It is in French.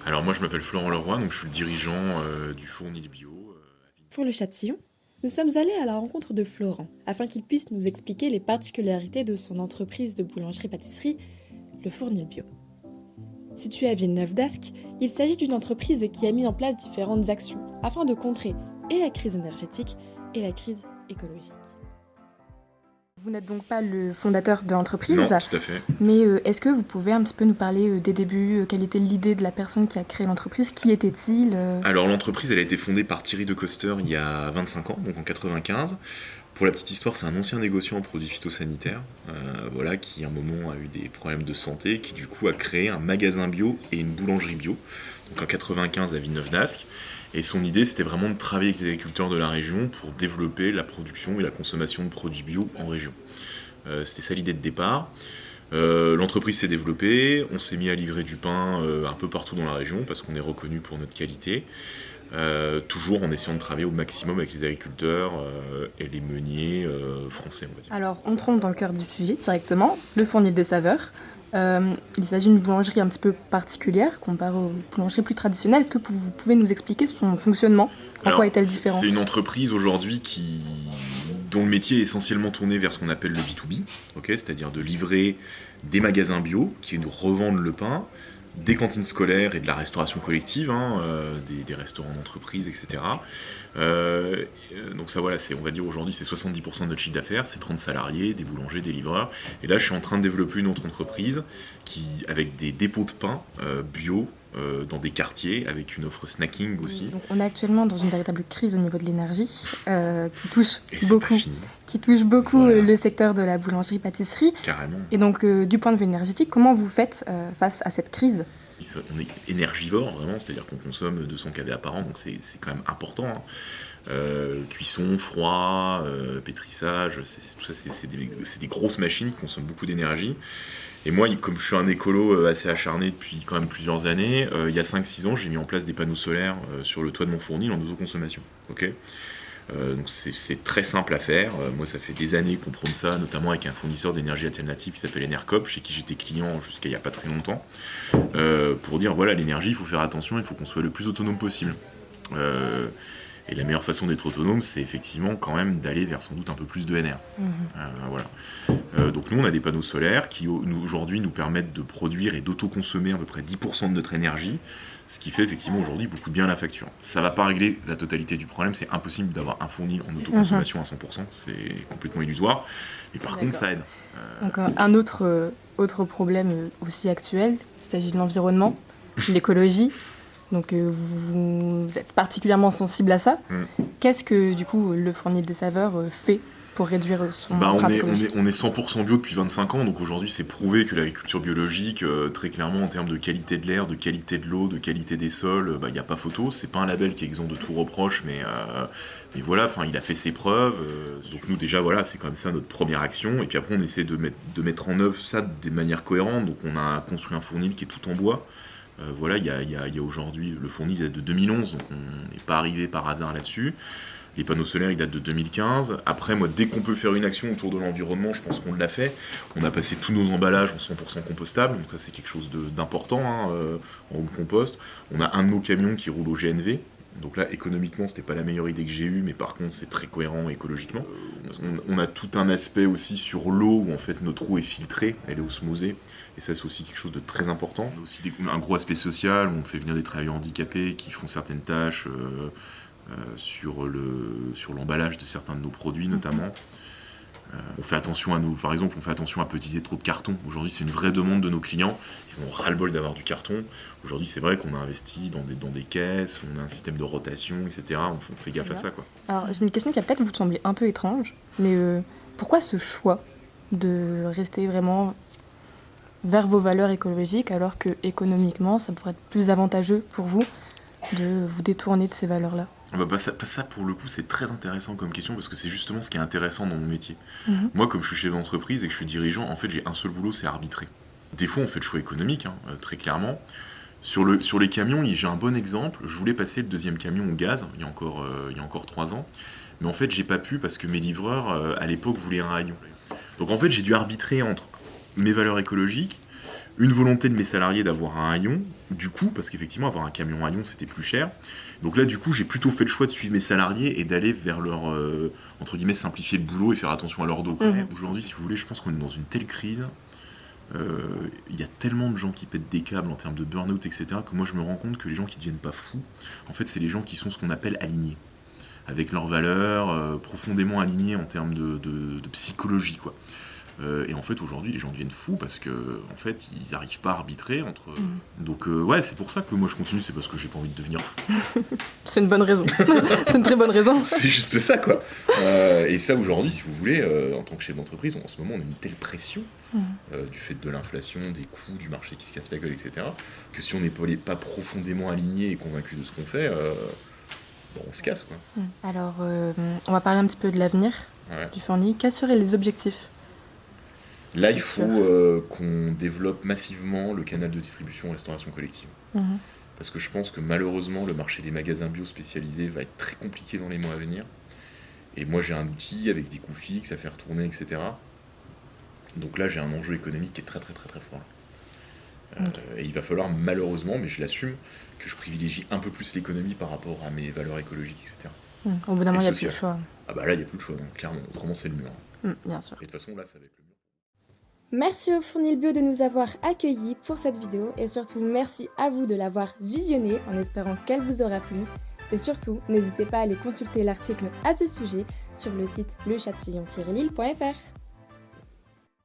Alors moi je m'appelle Florent Leroy, donc je suis le dirigeant du Fournil Bio. À Avignon. Pour le Châtillon, nous sommes allés à la rencontre de Florent afin qu'il puisse nous expliquer les particularités de son entreprise de boulangerie-pâtisserie, le Fournil Bio. Situé à Villeneuve-d'Ascq, il s'agit d'une entreprise qui a mis en place différentes actions afin de contrer et la crise énergétique et la crise écologique. Vous n'êtes donc pas le fondateur de l'entreprise, Non, tout à fait. mais est-ce que vous pouvez un petit peu nous parler des débuts, quelle était l'idée de la personne qui a créé l'entreprise, qui était-il Alors l'entreprise elle a été fondée par Thierry de Coster il y a 25 ans, donc en 95. Pour la petite histoire, c'est un ancien négociant en produits phytosanitaires, voilà, qui à un moment a eu des problèmes de santé, qui du coup a créé un magasin bio et une boulangerie bio, donc en 95 à Villeneuve-d'Ascq. Et son idée, c'était vraiment de travailler avec les agriculteurs de la région pour développer la production et la consommation de produits bio en région. C'était ça l'idée de départ. L'entreprise s'est développée, on s'est mis à livrer du pain un peu partout dans la région parce qu'on est reconnu pour notre qualité. Toujours en essayant de travailler au maximum avec les agriculteurs et les meuniers français, on va dire. Alors, entrons dans le cœur du sujet directement, le Fournil des saveurs. Il s'agit d'une boulangerie un petit peu particulière comparée aux boulangeries plus traditionnelles. Est-ce que vous pouvez nous expliquer son fonctionnement? En Alors, quoi est-elle différente? c'est une entreprise aujourd'hui dont le métier est essentiellement tourné vers ce qu'on appelle le B2B, c'est-à-dire de livrer des magasins bio qui nous revendent le pain, des cantines scolaires et de la restauration collective, des restaurants d'entreprise, etc. Donc ça voilà, on va dire aujourd'hui c'est 70% de notre chiffre d'affaires, c'est 30 salariés, des boulangers, des livreurs. Et là je suis en train de développer une autre entreprise avec des dépôts de pain bio dans des quartiers, avec une offre snacking aussi. Donc, on est actuellement dans une véritable crise au niveau de l'énergie qui touche Et c'est beaucoup, pas fini, voilà, voilà, le secteur de la boulangerie-pâtisserie. carrément. Et donc, du point de vue énergétique, comment vous faites face à cette crise? On est énergivore vraiment, c'est-à-dire qu'on consomme 200 kW par an, donc c'est quand même important, hein. Cuisson, froid, pétrissage, tout ça c'est des grosses machines qui consomment beaucoup d'énergie. Et moi, comme je suis un écolo assez acharné depuis quand même plusieurs années, il y a 5-6 ans, j'ai mis en place des panneaux solaires sur le toit de mon fournil en autoconsommation. Donc c'est très simple à faire. Moi, ça fait des années qu'on prône ça, notamment avec un fournisseur d'énergie alternative qui s'appelle Enercop, chez qui j'étais client jusqu'à il n'y a pas très longtemps, pour dire voilà, l'énergie, il faut faire attention, il faut qu'on soit le plus autonome possible. Et la meilleure façon d'être autonome, c'est effectivement quand même d'aller vers sans doute un peu plus de NR. Voilà. Donc nous, on a des panneaux solaires qui aujourd'hui nous permettent de produire et d'autoconsommer à peu près 10% de notre énergie, ce qui fait effectivement aujourd'hui beaucoup de bien à la facture. Ça ne va pas régler la totalité du problème, c'est impossible d'avoir un fournil en autoconsommation à 100%, c'est complètement illusoire, mais par contre ça aide. Donc, un autre problème aussi actuel, il s'agit de l'environnement, l'écologie. Donc vous êtes particulièrement sensible à ça. Qu'est-ce que du coup le Fournil des saveurs fait pour réduire son empreinte écologique? On est 100% bio depuis 25 ans, donc aujourd'hui c'est prouvé que l'agriculture biologique, très clairement en termes de qualité de l'air, de qualité de l'eau, de qualité des sols, il n'y a pas photo. C'est pas un label qui est exempt de tout reproche, mais voilà, il a fait ses preuves. Donc nous déjà voilà, c'est comme ça notre première action, et puis après on essaie de mettre en œuvre ça de manière cohérente. Donc on a construit un fournil qui est tout en bois. Voilà, il y a aujourd'hui, le fournil date de 2011, donc on n'est pas arrivé par hasard là-dessus. Les panneaux solaires, ils datent de 2015. Après, moi, dès qu'on peut faire une action autour de l'environnement, je pense qu'on l'a fait. On a passé tous nos emballages en 100% compostables, donc ça, c'est quelque chose d'important, en home compost. On a un de nos camions qui roule au GNV. Donc là, économiquement, c'était pas la meilleure idée que j'ai eue, mais par contre, c'est très cohérent écologiquement. On a tout un aspect aussi sur l'eau, où en fait notre eau est filtrée, elle est osmosée, et ça, c'est aussi quelque chose de très important. On a aussi un gros aspect social, où on fait venir des travailleurs handicapés qui font certaines tâches sur l'emballage de certains de nos produits, notamment. On fait attention par exemple, on fait attention à pas utiliser trop de carton. Aujourd'hui, c'est une vraie demande de nos clients. Ils ont ras-le-bol d'avoir du carton. Aujourd'hui, c'est vrai qu'on a investi dans des caisses, on a un système de rotation, etc. On fait gaffe à ça, quoi. Alors, j'ai une question qui va peut-être vous sembler un peu étrange, mais pourquoi ce choix de rester vraiment vers vos valeurs écologiques alors que économiquement, ça pourrait être plus avantageux pour vous de vous détourner de ces valeurs-là? Ça, pour le coup, c'est très intéressant comme question parce que c'est justement ce qui est intéressant dans mon métier. Moi, comme je suis chef d'entreprise et que je suis dirigeant, en fait, j'ai un seul boulot, c'est arbitrer. Des fois, on fait le choix économique, très clairement. Sur les camions, j'ai un bon exemple. Je voulais passer le deuxième camion au gaz il y a encore 3 ans. Mais en fait, j'ai pas pu parce que mes livreurs, à l'époque, voulaient un rayon. Donc en fait, j'ai dû arbitrer entre mes valeurs écologiques, Une volonté de mes salariés d'avoir un haillon, du coup, parce qu'effectivement, avoir un camion haillon, c'était plus cher. Donc là, du coup, j'ai plutôt fait le choix de suivre mes salariés et d'aller vers leur, entre guillemets, simplifier le boulot et faire attention à leur dos. Aujourd'hui, si vous voulez, je pense qu'on est dans une telle crise. Il y a tellement de gens qui pètent des câbles en termes de burn-out, etc., que moi, je me rends compte que les gens qui deviennent pas fous, en fait, c'est les gens qui sont ce qu'on appelle alignés. Avec leurs valeurs, profondément alignés en termes de psychologie, quoi. Et en fait, aujourd'hui, les gens deviennent fous parce que, en fait, ils n'arrivent pas à arbitrer entre. Donc, ouais, c'est pour ça que moi je continue, c'est parce que j'ai pas envie de devenir fou. C'est une bonne raison. C'est une très bonne raison. C'est juste ça, quoi. Et ça, aujourd'hui, si vous voulez, en tant que chef d'entreprise, en ce moment, on a une telle pression du fait de l'inflation, des coûts, du marché qui se casse la gueule, etc., que si on n'est pas profondément aligné et convaincu de ce qu'on fait, bon, on se casse, quoi. Alors, on va parler un petit peu de l'avenir du Fourni. Quels seraient les objectifs ? Là, il faut qu'on développe massivement le canal de distribution restauration collective. Parce que je pense que malheureusement, le marché des magasins bio spécialisés va être très compliqué dans les mois à venir. Et moi, j'ai un outil avec des coûts fixes à faire tourner, etc. Donc là, j'ai un enjeu économique qui est très, très, très, très fort. Et il va falloir, malheureusement, mais je l'assume, que je privilégie un peu plus l'économie par rapport à mes valeurs écologiques, etc. Au bout d'un moment, il n'y a plus le choix. Ah bah là, il n'y a plus le choix, donc, clairement. Autrement, c'est le mur. Bien sûr. Et de toute façon, là, ça va être le mur. Merci au Fournil Bio de nous avoir accueillis pour cette vidéo et surtout merci à vous de l'avoir visionnée en espérant qu'elle vous aura plu. Et surtout, n'hésitez pas à aller consulter l'article à ce sujet sur le site lechatillon-lille.fr.